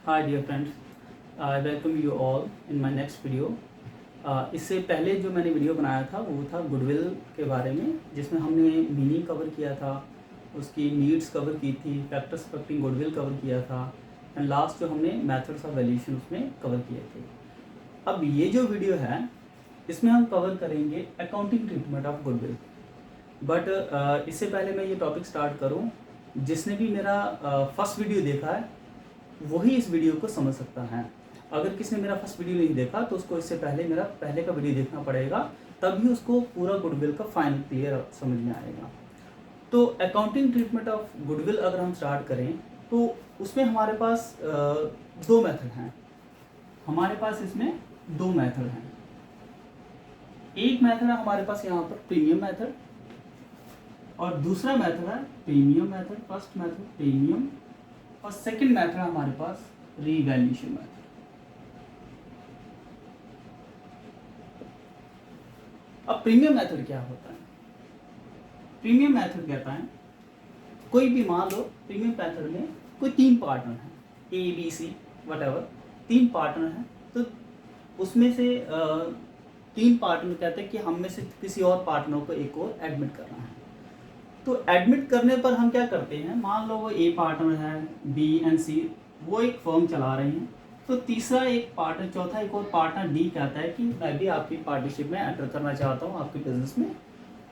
Hi dear friends, I welcome you all in my next video. इससे पहले जो मैंने वीडियो बनाया था वो था गुडविल के बारे में, जिसमें हमने मीनिंग कवर किया था, उसकी नीड्स कवर की थी, फैक्टर्स अफेक्टिंग गुडविल कवर किया था एंड लास्ट जो हमने मेथड्स ऑफ वैल्यूएशन उसमें कवर किए थे। अब ये जो वीडियो है इसमें हम कवर करेंगे accounting treatment of goodwill. But इससे पहले मैं ये टॉपिक स्टार्ट करूँ, जिसने भी मेरा फर्स्ट वीडियो देखा है वही इस वीडियो को समझ सकता है। अगर किसी ने मेरा फर्स्ट वीडियो नहीं देखा तो उसको इससे पहले मेरा पहले का वीडियो देखना पड़ेगा, तभी उसको पूरा गुडविल का फाइनल क्लियर समझ में आएगा। तो अकाउंटिंग ट्रीटमेंट ऑफ गुडविल अगर हम स्टार्ट करें तो उसमें हमारे पास दो मेथड हैं। हमारे पास इसमें दो मेथड हैं। एक मेथड है हमारे पास यहाँ पर प्रीमियम मेथड, और दूसरा मेथड है premium method. First method premium और सेकंड मेथड है हमारे पास रीवैल्यूएशन मेथड। अब प्रीमियम मेथड क्या होता है? प्रीमियम मेथड कहता है कोई भी, मान लो प्रीमियम मेथड में कोई तीन पार्टनर हैं, ए बी सी वट तीन पार्टनर हैं, तो उसमें से तीन पार्टनर कहते हैं कि हम में से किसी और पार्टनर को एक और एडमिट करना है। तो एडमिट करने पर हम क्या करते हैं, मान लो वो ए पार्टनर है, बी एंड सी वो एक फर्म चला रहे हैं, तो तीसरा एक पार्टनर, चौथा एक और पार्टनर डी कहता है कि मैं भी आपकी पार्टनरशिप में एंटर करना चाहता हूँ आपके बिजनेस में।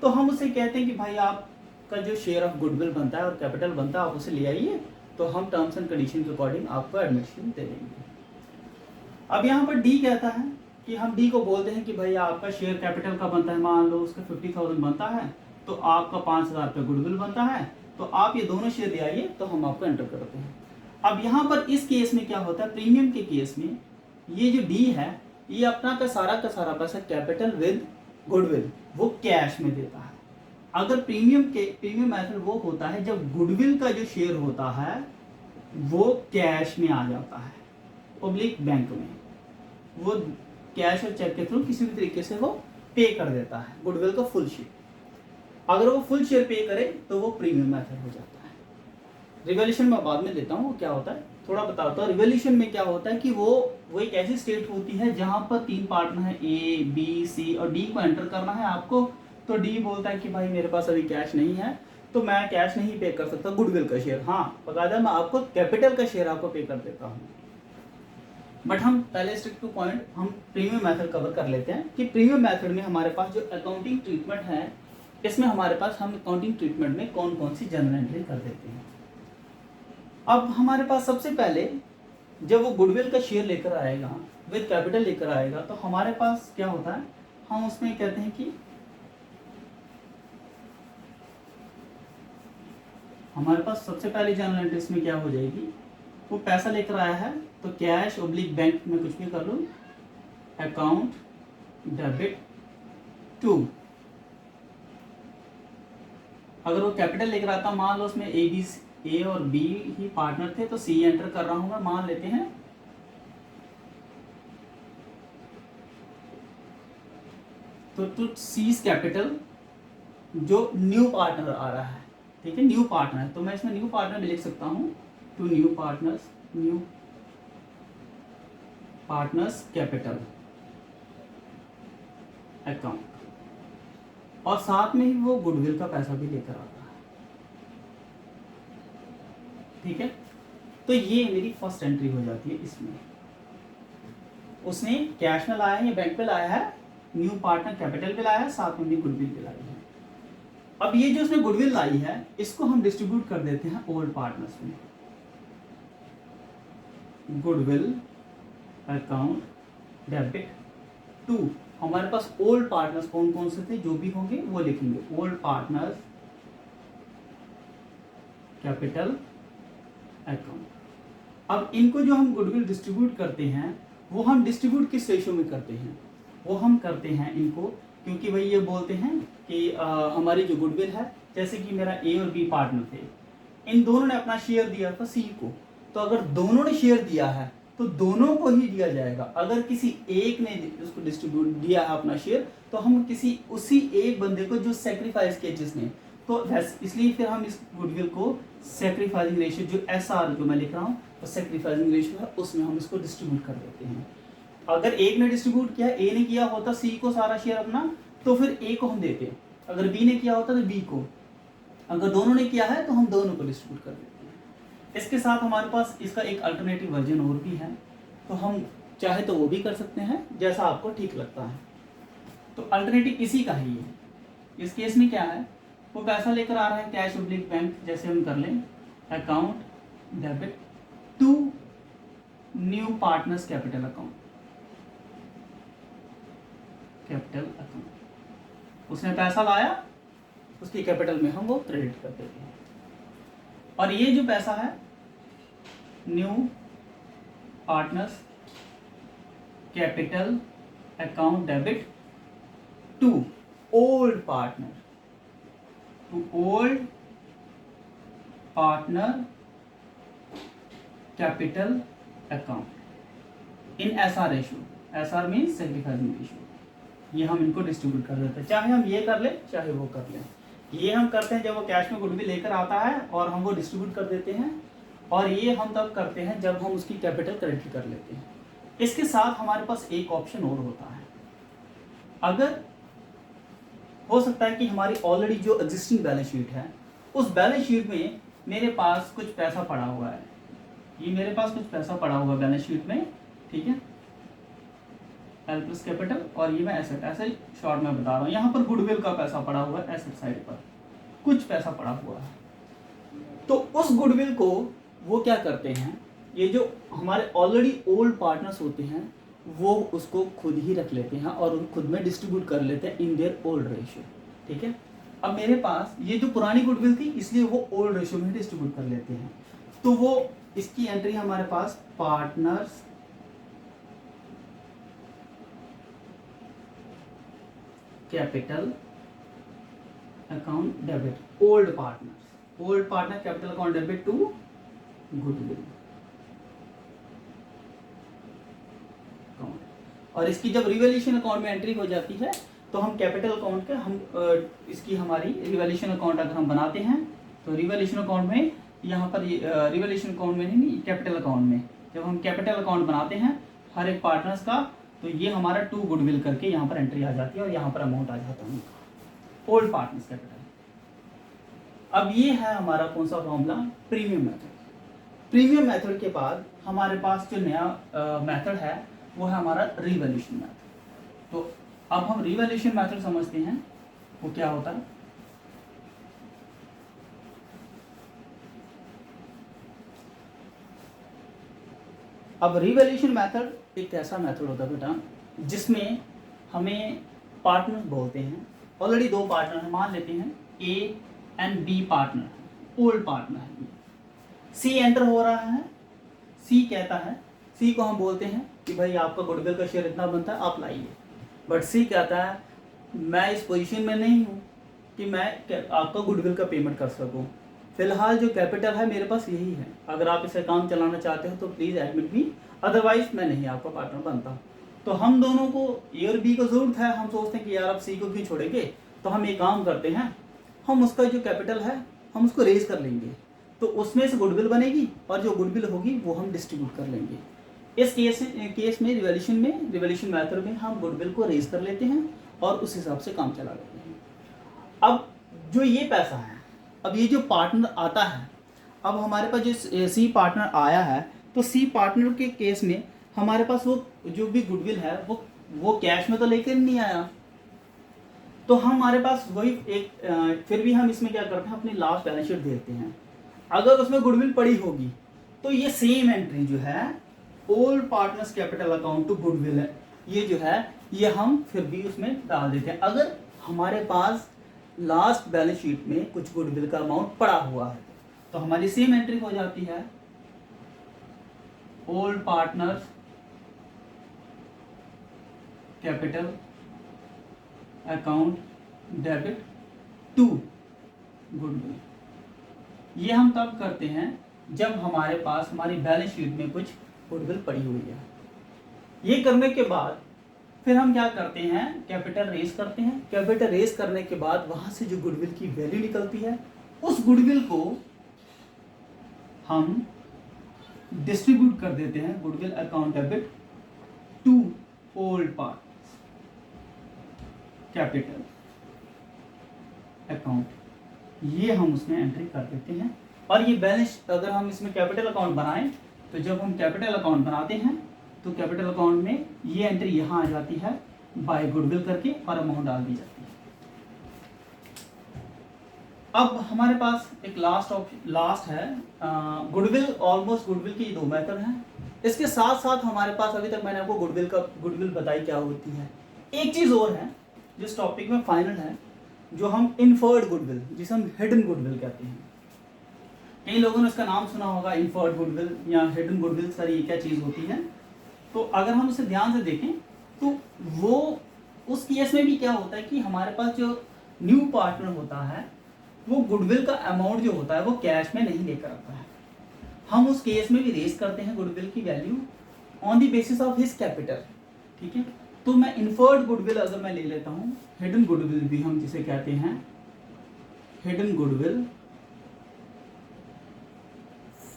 तो हम उसे कहते हैं कि भाई आपका जो शेयर ऑफ गुडविल बनता है और कैपिटल बनता है आप उसे ले आइए, तो हम टर्म्स एंड कंडीशन के अकॉर्डिंग आपको एडमिशन दे देंगे। अब यहाँ पर डी कहता है कि हम डी को बोलते हैं कि भाई आपका शेयर कैपिटल का बनता है, मान लो उसका 50,000 बनता है, तो आपका 5,000 रुपये गुडविल बनता है, तो आप ये दोनों शेयर ले आइए, तो हम आपको एंटर करते हैं। अब यहाँ पर इस केस में क्या होता है, प्रीमियम के केस में ये जो डी है ये अपना का सारा पैसा कैपिटल विद गुडविल वो कैश में देता है। अगर प्रीमियम मेथड वो होता है जब गुडविल का जो शेयर होता है वो कैश में आ जाता है पब्लिक बैंक में, वो कैश और चेक के थ्रू किसी भी तरीके से वो पे कर देता है गुडविल का फुल शेयर। अगर वो फुल शेयर पे करे तो वो प्रीमियम मेथड हो जाता है। रिवैल्यूएशन में बाद में देता हूँ वो क्या होता है, थोड़ा बताता हूँ। रिवैल्यूएशन में क्या होता है कि वो एक ऐसी स्टेट होती है जहाँ पर तीन पार्टनर है, ए बी सी और डी को एंटर करना है आपको। तो डी बोलता है कि भाई मेरे पास अभी कैश नहीं है, तो मैं कैश नहीं पे कर सकता गुडविल का शेयर, हाँ बकायदा मैं आपको कैपिटल का शेयर आपको पे कर देता हूँ। बट हम पहले स्ट्रिक्ट टू पॉइंट हम प्रीमियम मेथड कवर कर लेते हैं कि प्रीमियम मेथड में हमारे पास जो अकाउंटिंग ट्रीटमेंट है, इसमें हमारे पास हम अकाउंटिंग ट्रीटमेंट में कौन कौन सी जनरल एंट्री कर देते हैं। अब हमारे पास सबसे पहले जब वो गुडविल का शेयर लेकर आएगा, विद कैपिटल लेकर आएगा, तो हमारे पास क्या होता है, हम उसमें कहते हैं कि हमारे पास सबसे पहले जनरल एंट्री इसमें क्या हो जाएगी, वो पैसा लेकर आया है तो कैश ऑब्लिक बैंक में कुछ भी कर लो, अकाउंट डेबिट टू। अगर वो कैपिटल लेकर आता, मान लो उसमें ए और बी ही पार्टनर थे, तो सी एंटर कर रहा हूँ, मान लेते हैं। तो टू सीज कैपिटल जो न्यू पार्टनर आ रहा है, ठीक है, न्यू पार्टनर है, तो मैं इसमें न्यू पार्टनर भी लिख सकता हूँ, to new partners capital account, और साथ में ही वो गुडविल का पैसा भी लेकर आता है, ठीक है। तो ये मेरी फर्स्ट एंट्री हो जाती है। इसमें उसने कैश में लाया है या बैंक पे लाया है, न्यू पार्टनर कैपिटल पे लाया है, साथ में भी गुडविल पे लाई है। अब ये जो उसने गुडविल लाई है इसको हम डिस्ट्रीब्यूट कर देते हैं ओल्ड पार्टनर्स में, गुडविल अकाउंट डेबिट टू। हमारे पास ओल्ड पार्टनर्स कौन कौन से थे, जो भी होंगे वो लिखेंगे, ओल्ड पार्टनर्स कैपिटल अकाउंट। अब इनको जो हम गुडविल डिस्ट्रीब्यूट करते हैं वो हम डिस्ट्रीब्यूट किस रेशियो में करते हैं, वो हम करते हैं इनको, क्योंकि भाई ये बोलते हैं कि हमारी जो गुडविल है, जैसे कि मेरा ए और बी पार्टनर थे, इन दोनों ने अपना शेयर दिया था सी को, तो अगर दोनों ने शेयर दिया है तो दोनों को ही दिया जाएगा। अगर किसी एक ने उसको डिस्ट्रीब्यूट दिया है अपना शेयर, तो हम किसी उसी एक बंदे को जो सेक्रीफाइस किया जिसने, तो इसलिए फिर हम इस गुडविल को सेक्रीफाइसिंग रेशियो जो SR जो मैं लिख रहा हूँ वो सेक्रीफाइसिंग रेशियो है, उसमें हम इसको डिस्ट्रीब्यूट कर देते हैं। अगर एक ने डिस्ट्रीब्यूट किया, A ने किया होता C को सारा शेयर अपना, तो फिर A को हम देते, अगर B ने किया होता तो B को, अगर दोनों ने किया है तो हम दोनों को डिस्ट्रीब्यूट कर देते हैं। इसके साथ हमारे पास इसका एक अल्टरनेटिव वर्जन और भी है, तो हम चाहे तो वो भी कर सकते हैं जैसा आपको ठीक लगता है। तो अल्टरनेटिव इसी का ही है। इस केस में क्या है, वो पैसा लेकर आ रहा है कैश ऑब्लिक बैंक, जैसे हम कर लें account debit to new partners capital account, उसने पैसा लाया, उसकी कैपिटल में हम वो क्रेडिट कर देते हैं। और ये जो पैसा है new partners capital account debit to old partner, capital account in SR ratio, SR means sacrificing ratio. ये हम इनको डिस्ट्रीब्यूट कर देते हैं, चाहे हम ये कर लें चाहे वो कर लें। ये हम करते हैं जब वो कैश में गुडविल लेकर आता है और हम वो डिस्ट्रीब्यूट कर देते हैं, और ये हम तब करते हैं जब हम उसकी कैपिटल क्रेडिट कर लेते हैं। इसके साथ हमारे पास एक ऑप्शन और होता है, अगर हो सकता है कि हमारी ऑलरेडी जो एग्जिस्टिंग बैलेंस शीट है, उस बैलेंस शीट में मेरे पास कुछ पैसा पड़ा हुआ है, ये मेरे पास कुछ पैसा पड़ा हुआ है बैलेंस शीट में, ठीक है, L प्लस कैपिटल, और ये मैं एसेट, ऐसे शॉर्ट में बता रहा हूँ। यहाँ पर गुडविल का पैसा पड़ा हुआ है, एसेट साइड पर कुछ पैसा पड़ा हुआ है। तो उस गुडविल को वो क्या करते हैं, ये जो हमारे ऑलरेडी ओल्ड पार्टनर्स होते हैं वो उसको खुद ही रख लेते हैं और खुद में डिस्ट्रीब्यूट कर लेते हैं इन देयर ओल्ड रेशियो, ठीक है। अब मेरे पास ये जो पुरानी गुडविल थी, इसलिए वो ओल्ड रेशियो में डिस्ट्रीब्यूट कर लेते हैं। तो वो इसकी एंट्री हमारे पास partners capital account debit old partner capital account debit to goodwill, और इसकी जब रिवैल्यूएशन अकाउंट में एंट्री हो जाती है तो हम कैपिटल अकाउंट के हम इसकी हमारी रिवैल्यूएशन अकाउंट अगर हम बनाते हैं तो रिवैल्यूएशन अकाउंट में यहाँ पर रिवैल्यूएशन अकाउंट में नहीं, कैपिटल अकाउंट में जब हम कैपिटल अकाउंट बनाते हैं हर एक पार्टनर्स का, तो ये हमारा टू गुडविल करके यहाँ पर एंट्री आ जाती है और यहाँ पर अमाउंट आ जाता है ओल्ड पार्टनर्स कैपिटल। अब ये है हमारा कौन सा formula, premium method. Premium method के बाद हमारे पास जो नया मेथड है वो है हमारा रिवैल्यूएशन मेथड। तो अब हम रिवैल्यूएशन मेथड समझते हैं, वो क्या होता है। अब रिवैल्यूएशन मेथड एक ऐसा मेथड होता है बेटा जिसमें हमें पार्टनर बोलते हैं, ऑलरेडी दो पार्टनर हैं, मान लेते हैं A and B partner, old partner है। C एंटर हो रहा है, C कहता है, C को हम बोलते हैं कि भाई आपका गुडविल का शेयर इतना बनता है, आप लाइए। बट C कहता है मैं इस पोजीशन में नहीं हूँ कि मैं आपका गुडविल का पेमेंट कर सकूँ, फिलहाल जो कैपिटल है मेरे पास यही है, अगर आप इसे काम चलाना चाहते हो तो प्लीज़ एडमिट मी, अदरवाइज मैं नहीं आपका पार्टनर बनता। तो हम दोनों को A और B को ज़रूरत है, हम सोचते हैं कि यार अब C को क्यों छोड़ेंगे, तो हम एक काम करते हैं, हम उसका जो कैपिटल है हम उसको रेज कर लेंगे, तो उसमें से गुडविल बनेगी और जो गुडविल होगी वो हम डिस्ट्रीब्यूट कर लेंगे। इस केस में रिवैल्यूएशन मेथड में हम गुडविल को रेज कर लेते हैं और उस हिसाब से काम चला लेते हैं। अब जो ये पैसा है, अब ये जो पार्टनर आता है, अब हमारे पास जो C पार्टनर आया है, तो C पार्टनर के केस में हमारे पास वो जो भी गुडविल है वो कैश में तो लेकर नहीं आया, तो हमारे पास वही एक फिर भी हम इसमें क्या करते हैं, अपनी लास्ट बैलेंस शीट देखते हैं, अगर उसमें गुडविल पड़ी होगी तो ये सेम एंट्री जो है old partners capital account to goodwill है, ये जो है ये हम फिर भी उसमें डाल देते हैं। अगर हमारे पास लास्ट बैलेंस शीट में कुछ गुडविल का अमाउंट पड़ा हुआ है तो हमारी सेम एंट्री हो जाती है old partners capital account debit to goodwill. ये हम तब करते हैं जब हमारे पास हमारी बैलेंस शीट में कुछ गुडविल पड़ी हुई है। ये करने के बाद फिर हम क्या करते हैं, कैपिटल रेज करते हैं। कैपिटल रेज करने के बाद वहां से जो गुडविल की वैल्यू निकलती है, उस गुडविल को हम डिस्ट्रीब्यूट कर देते हैं goodwill account debit to old part capital account, ये हम उसमें एंट्री कर देते हैं। और ये बैलेंस अगर हम इसमें कैपिटल अकाउंट बनाएं, तो जब हम कैपिटल अकाउंट बनाते हैं तो कैपिटल अकाउंट में ये एंट्री यहाँ आ जाती है बाय गुडविल करके, और अमाउंट डाल दी जाती है। अब हमारे पास एक लास्ट है गुडविल। ऑलमोस्ट गुडविल की दो मेथड हैं। इसके साथ साथ हमारे पास, अभी तक मैंने आपको गुडविल बताई क्या होती है। एक चीज और है जिस टॉपिक में फाइनल है, जो हम इनफर्ड गुडविल, जिसे हम हिडन गुडविल कहते हैं। कई लोगों ने इसका नाम सुना होगा, इनफर्ड गुडविल या हिडन गुडविल। सर ये क्या चीज होती है? तो अगर हम उसे ध्यान से देखें तो वो उस केस में भी क्या होता है कि हमारे पास जो न्यू पार्टनर होता है, वो गुडविल का अमाउंट जो होता है वो कैश में नहीं लेकर आता है। हम उस केस में भी रेज करते हैं गुडविल की value on the basis of his capital. ठीक है, तो मैं इनफर्ड गुडविल अगर मैं ले लेता हूँ, हिडन गुडविल भी हम जिसे कहते हैं हिडन गुडविल,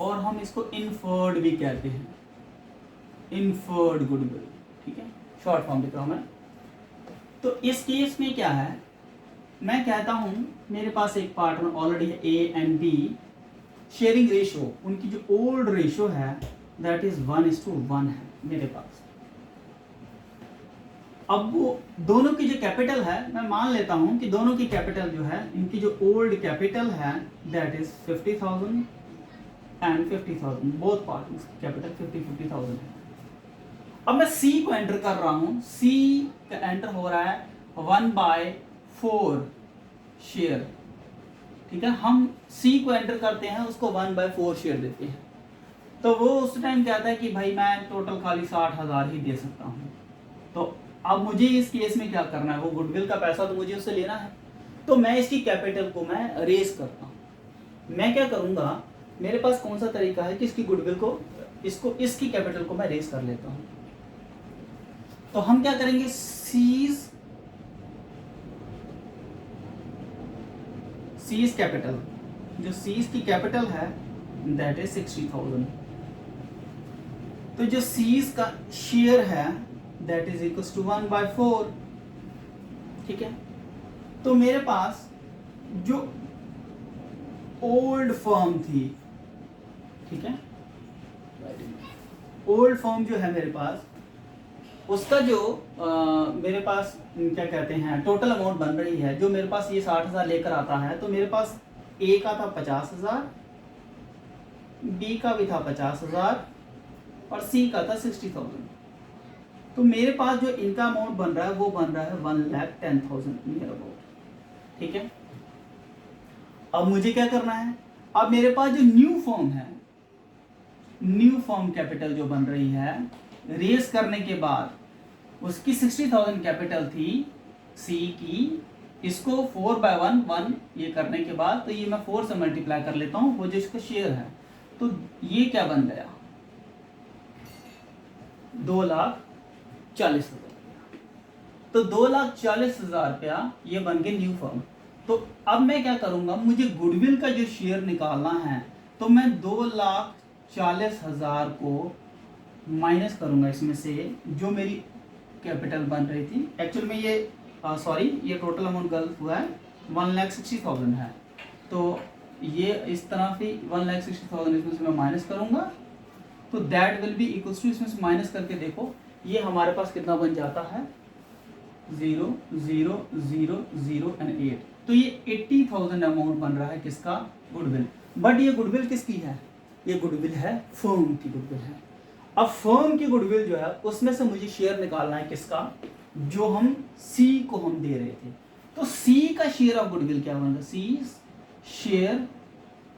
और हम इसको इनफर्ड भी कहते हैं, इनफर्ड गुडविल। ठीक है, शॉर्ट फॉर्म लिख रहा हूं मैं। तो इस केस में क्या है, मैं कहता हूं मेरे पास एक पार्टनर ऑलरेडी है, A and B. Sharing ratio, उनकी जो ओल्ड रेशियो है दैट इज 1:1 है मेरे पास। अब वो दोनों की जो कैपिटल है, मैं मान लेता हूं कि दोनों की कैपिटल जो है, इनकी जो ओल्ड कैपिटल है that is 50,000 and 50,000, both partners की कैपिटल 50,000 है। अब मैं C को एंटर कर रहा हूं। C का एंटर हो रहा है 1/4 शेयर। ठीक है, हम C को एंटर करते हैं, उसको 1/4 शेयर देते हैं। तो वो उस टाइम कहता है कि भाई मैं टोटल खाली 60,000 ही दे सकता हूं। तो अब मुझे इस केस में क्या करना है, वो गुडविल का पैसा तो मुझे उससे लेना है। तो मैं इसकी कैपिटल को मैं रेज करता हूं। मैं क्या करूंगा, मेरे पास कौन सा तरीका है कि इसकी गुडविल को, इसकी कैपिटल को मैं रेज कर लेता हूं। तो हम क्या करेंगे, सीज कैपिटल, जो सीज की कैपिटल है दैट इज 60,000। तो जो सीज का शेयर है दैट इज इक्वल टू 1/4। ठीक है, तो मेरे पास जो ओल्ड फर्म थी, ठीक है, ओल्ड फर्म जो है मेरे पास, उसका जो मेरे पास क्या कहते हैं टोटल अमाउंट बन रही है, जो मेरे पास ये 60,000 लेकर आता है, तो मेरे पास ए का था 50,000, बी का भी था 50,000 और सी का था 60,000। तो मेरे पास जो इनका अमाउंट बन रहा है वो बन रहा है 1,10,000 नियर अबाउट। ठीक है, अब मुझे क्या करना है, अब मेरे पास जो न्यू फर्म है, न्यू फर्म कैपिटल जो बन रही है, रेस करने के बाद उसकी 60,000 कैपिटल थी सी की, इसको 4/1 ये करने के बाद, तो ये मैं 4 से मल्टीप्लाई कर लेता हूँ, वो जो इसका शेयर है, तो ये क्या बन गया 2,40,000। तो 2,40,000 रुपया ये बन गए न्यू फर्म। तो अब मैं क्या करूंगा, मुझे गुडविल का जो शेयर निकालना है, तो मैं 2,40,000 को माइनस करूंगा इसमें से जो मेरी कैपिटल बन रही थी। एक्चुअल में ये ये टोटल अमाउंट गलत हुआ है, 1,60,000 है। तो ये इस तरह से 1,60,000 इसमें से मैं माइनस करूंगा, तो that will be equals to, इसमें से माइनस करके देखो ये हमारे पास कितना बन जाता है 0 0 0 0 एंड 8। तो ये 80,000 अमाउंट बन रहा है किसका, गुडविल। बट ये गुडविल किसकी है, ये गुडविल है फर्म की गुडविल है। अब फर्म की गुडविल जो है उसमें से मुझे शेयर निकालना है किसका, जो हम सी को हम दे रहे थे। तो सी का शेयर ऑफ गुडविल क्या बनेगा, सी शेयर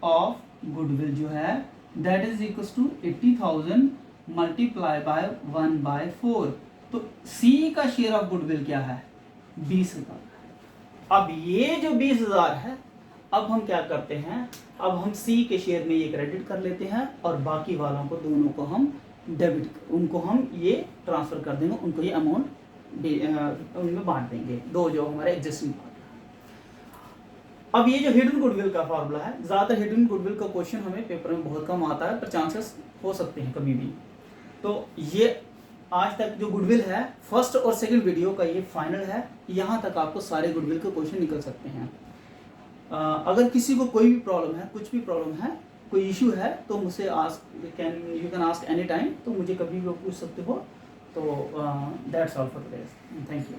ऑफ गुडविल जो है that is equal to 80,000 multiply by 1/4। तो सी का शेयर ऑफ गुडविल क्या है 20,000। अब ये जो 20,000 है, अब हम क्या करते हैं, अब हम सी के शेयर में ये क्रेडिट कर लेते हैं और बाकी वालों को दोनों को हम डेबिट, उनको हम ये ट्रांसफर कर देंगे, उनको ये अमाउंट उनमें बांट देंगे, दो जो हमारे एग्जिस्टिंग पार्ट है। अब ये जो हिडन गुडविल का फार्मूला है, ज़्यादातर हिडन गुडविल का क्वेश्चन हमें पेपर में बहुत कम आता है, पर चांसेस हो सकते हैं कभी भी। तो ये आज तक जो गुडविल है, फर्स्ट और सेकंड वीडियो का ये फाइनल है। यहाँ तक आपको सारे गुडविल के क्वेश्चन निकल सकते हैं। अगर किसी को कोई भी प्रॉब्लम है, कुछ भी प्रॉब्लम है, कोई इशू है, तो मुझसे you can ask any time, तो मुझे कभी भी पूछ सकते हो। तो that's all for today, thank you.